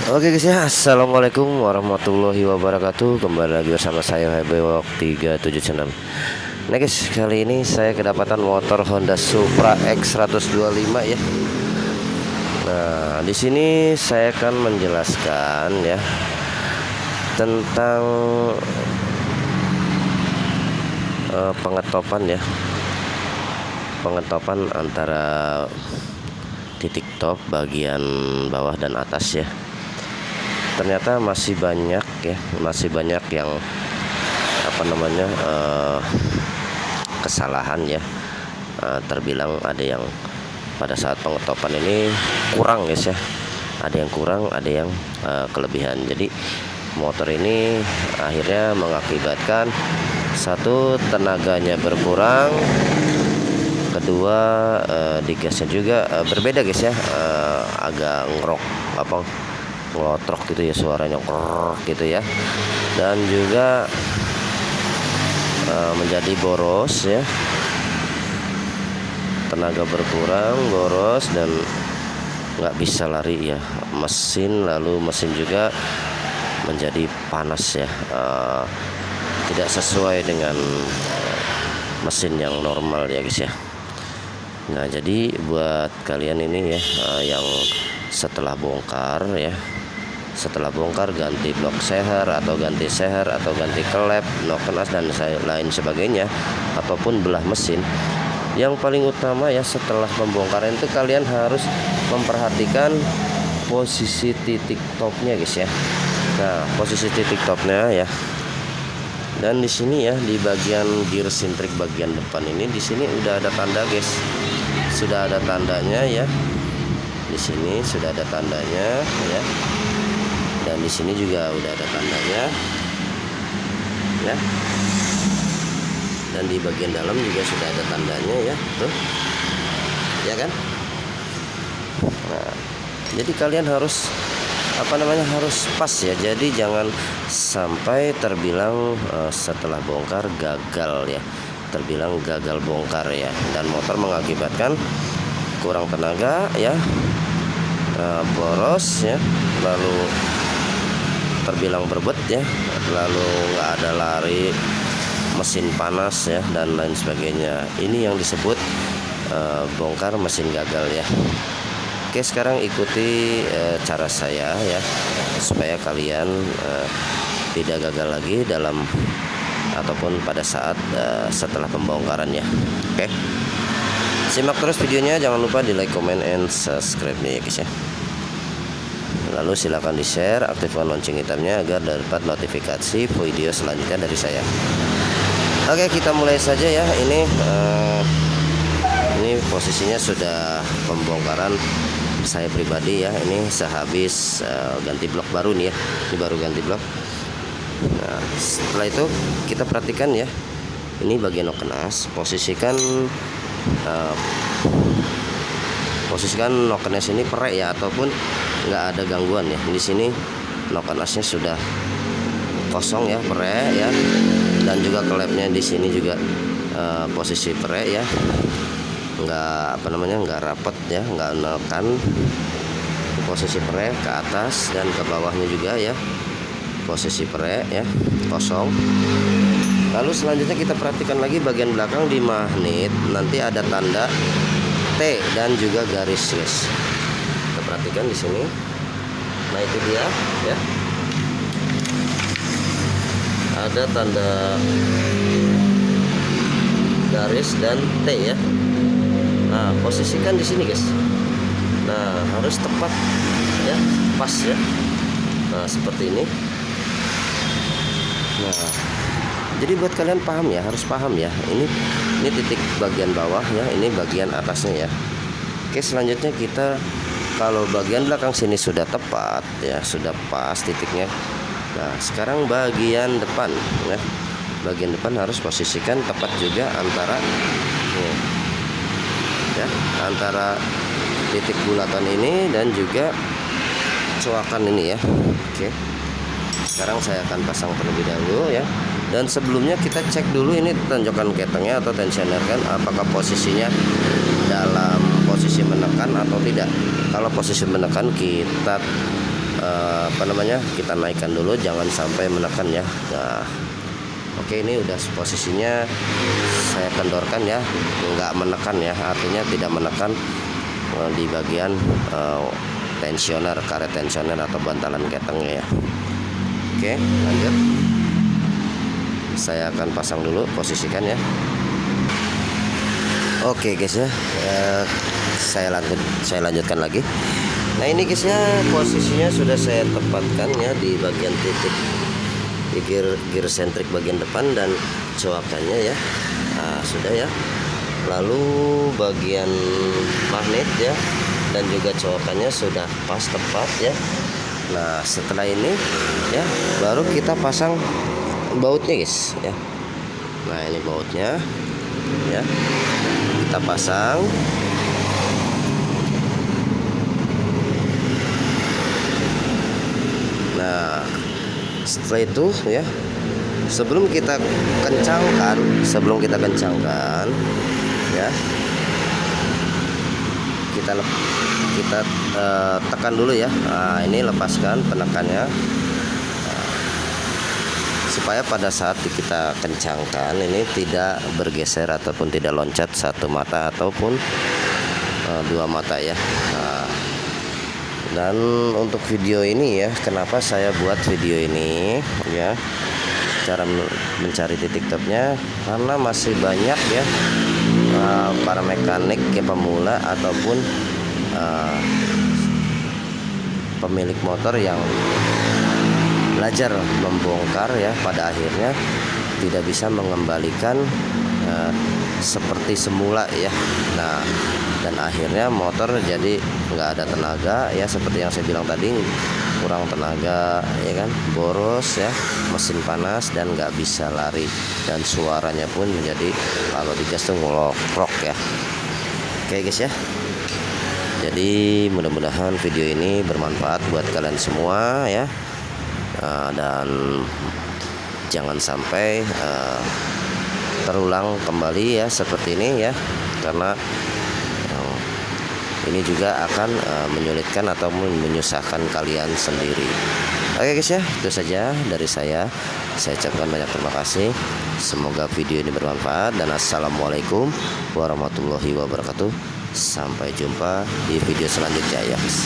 Oke guys ya, assalamualaikum warahmatullahi wabarakatuh. Kembali lagi bersama saya Hebewok 376. Nah guys, kali ini saya kedapatan motor Honda Supra X125 ya. Nah, di sini saya akan menjelaskan ya tentang pengetopan antara titik top bagian bawah dan atas ya. Ternyata masih banyak yang kesalahan ya. Terbilang ada yang pada saat pengetopan ini kurang guys ya, ada yang kurang, ada yang kelebihan. Jadi motor ini akhirnya mengakibatkan satu, tenaganya berkurang, kedua di gasnya juga berbeda guys ya, agak ngelotrok gitu ya, suaranya gitu ya, dan juga menjadi boros ya, tenaga berkurang, boros, dan nggak bisa lari ya mesin. Lalu mesin juga menjadi panas ya, tidak sesuai dengan mesin yang normal ya guys ya. Nah, jadi buat kalian ini ya, yang setelah bongkar ganti blok seher atau ganti seher atau ganti klep, noken as dan lain sebagainya, ataupun belah mesin, yang paling utama ya setelah pembongkaran itu kalian harus memperhatikan posisi titik topnya guys ya. Nah, posisi titik topnya ya. Dan di sini ya, di bagian gear sintrik bagian depan ini, di sini udah ada tanda guys. Sudah ada tandanya ya. Di sini sudah ada tandanya ya. Dan di sini juga udah ada tandanya ya. Dan di bagian dalam juga sudah ada tandanya ya, tuh. Ya kan? Nah, jadi kalian harus harus pas ya. Jadi jangan sampai terbilang setelah bongkar gagal ya, terbilang gagal bongkar ya, dan motor mengakibatkan kurang tenaga ya, boros ya, lalu terbilang berbet ya, lalu nggak ada lari, mesin panas ya, dan lain sebagainya. Ini yang disebut bongkar mesin gagal ya. Oke, sekarang ikuti cara saya ya, supaya kalian tidak gagal lagi dalam ataupun pada saat setelah pembongkaran ya. Oke, simak terus videonya, jangan lupa di like, comment, and subscribe nya ya guys ya. Lalu silakan di share, aktifkan lonceng hitamnya agar dapat notifikasi video selanjutnya dari saya. Oke, kita mulai saja ya. Ini posisinya sudah pembongkaran saya pribadi ya. Ini sehabis ganti blok baru nih ya. Ini baru ganti blok. Nah, setelah itu kita perhatikan ya. Ini bagian noken as, posisikan noken as ini perek ya, ataupun nggak ada gangguan ya. Di sini noken asnya sudah kosong ya, perek ya, dan juga klepnya di sini juga posisi perek ya, nggak rapat ya, nggak nekan. Posisi perek ke atas dan ke bawahnya juga ya, posisi perek ya, kosong. Lalu selanjutnya kita perhatikan lagi bagian belakang di magnet, nanti ada tanda T dan juga garis guys. Kita perhatikan di sini. Nah, itu dia ya. Ada tanda garis dan T ya. Nah, posisikan di sini guys. Nah, harus tepat ya, pas ya. Nah, seperti ini. Nah, jadi buat kalian paham ya, harus paham ya. Ini titik bagian bawah ya, ini bagian atasnya ya. Oke, selanjutnya kita, kalau bagian belakang sini sudah tepat ya, sudah pas titiknya. Nah, sekarang bagian depan ya. Bagian depan harus posisikan tepat juga antara antara titik bulatan ini dan juga coakan ini ya. Oke. Sekarang saya akan pasang terlebih dahulu ya. Dan sebelumnya kita cek dulu ini tanjakan ketengnya atau tensioner kan, apakah posisinya dalam posisi menekan atau tidak. Kalau posisi menekan, kita kita naikkan dulu, jangan sampai menekan ya. Nah, oke, ini udah posisinya saya kendorkan ya, nggak menekan ya, artinya tidak menekan di bagian tensioner, karet tensioner atau bantalan ketengnya ya. Oke, lanjut. Saya akan pasang dulu, posisikan ya. Oke guys ya, saya lanjutkan lagi. Nah ini guys ya, posisinya sudah saya tempatkan ya di bagian titik di gear sentrik bagian depan dan coakannya ya. Nah, sudah ya. Lalu bagian magnet ya dan juga coakannya sudah pas tepat ya. Nah setelah ini ya baru kita pasang bautnya guys ya. Nah ini bautnya ya, kita pasang. Nah setelah itu ya, sebelum kita kencangkan ya, kita tekan dulu ya. Nah ini lepaskan penekannya, supaya pada saat kita kencangkan ini tidak bergeser ataupun tidak loncat satu mata ataupun dua mata ya. Nah, dan untuk video ini ya, kenapa saya buat video ini ya, cara mencari titik topnya, karena masih banyak ya para mekanik ya, pemula ataupun pemilik motor yang belajar membongkar ya, pada akhirnya tidak bisa mengembalikan seperti semula ya. Nah dan akhirnya motor jadi nggak ada tenaga ya, seperti yang saya bilang tadi, kurang tenaga ya kan, boros ya, mesin panas dan nggak bisa lari, dan suaranya pun menjadi kalau digas tuh ngelokrok ya. Oke guys ya, jadi mudah-mudahan video ini bermanfaat buat kalian semua ya. Dan jangan sampai terulang kembali ya seperti ini ya, karena ini juga akan menyulitkan atau menyusahkan kalian sendiri. Oke guys ya, itu saja dari saya ucapkan banyak terima kasih, semoga video ini bermanfaat, dan assalamualaikum warahmatullahi wabarakatuh. Sampai jumpa di video selanjutnya ya guys.